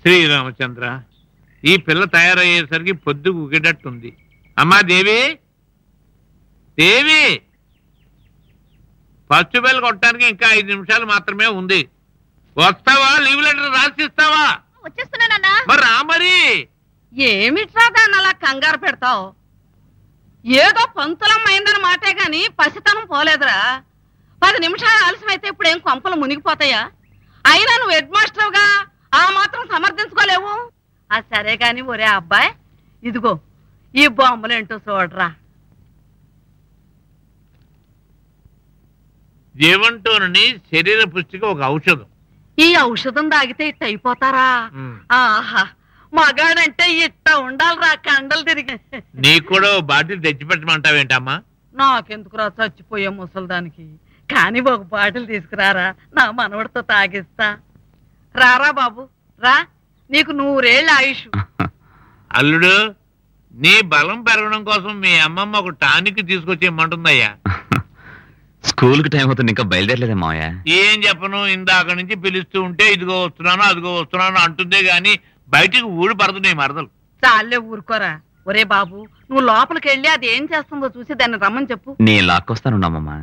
శ్రీరామచంద్ర, ఈ పిల్ల తయారయ్యేసరికి పొద్దు ఊగేటట్టుంది. అమ్మా దేవి, దేవి, ఫస్ట్ బెల్ కొట్టడానికి ఇంకా 5 నిమిషాలు మాత్రమే ఉంది. వస్తావా? లీవ్ లెటర్ రాసిస్తావా? వచ్చేస్తున్నానన్నా. మరి రా. మరి ఏమిట్రా దాన్ని అలా కంగారు పెడతావు? ఏదో పంతులమ్మైందని మాటే గాని పసితనం పోలేదురా. 10 నిమిషాలు ఆలస్యమైతే ఇప్పుడు ఏం కొంపలు మునిగిపోతాయా? అయినా నువ్వు హెడ్ మాస్టర్గా ఆ మాత్రం సమర్థించుకోలేవు. సరే గాని ఒరే అబ్బాయి, ఇదిగో ఈ బొమ్మలేంటో చూడరా. జీవంతోని శరీర పుష్టికి ఒక ఔషధం. ఈ ఔషధం తాగితే ఇట్ట అయిపోతారా? ఆహా, మగాడంటే ఇట్ట ఉండాలిరా, కండలు తిరిగి. నీకు కూడా బాటిల్ తెచ్చిపెట్టమంటావేంటమ్మా? నాకెందుకురా చచ్చిపోయే ముసలిదానికి. కానీ ఒక బాటిల్ తీసుకురారా, నా మనవడితో తాగిస్తా. రారా బాబు రా, నీకు 100 ఏళ్ళ ఆయుష్. అల్లుడు, నీ బలం పెరగడం కోసం మీ అమ్మమ్మ ఒక టానిక్ తీసుకొచ్చి ఇమ్మంటుందయ్యా. స్కూల్ కి టైం అవుతుంది, ఇంకా బయలుదేరలేదే మావయ్య. ఏం చెప్పను, ఇందాక నుంచి పిలుస్తూ ఉంటే ఇదిగో వస్తున్నాను అదిగో వస్తున్నాను అంటుందే గాని బయటికి ఊడి పడుతున్నాయి మరదలు. చాలే ఊరుకోరా. ఒరే బాబు, నువ్వు లోపలికి వెళ్ళి అది ఏం చేస్తుందో చూసి దాన్ని రమ్మని చెప్పు. నీ లాక్కొస్తానున్నామమ్మా.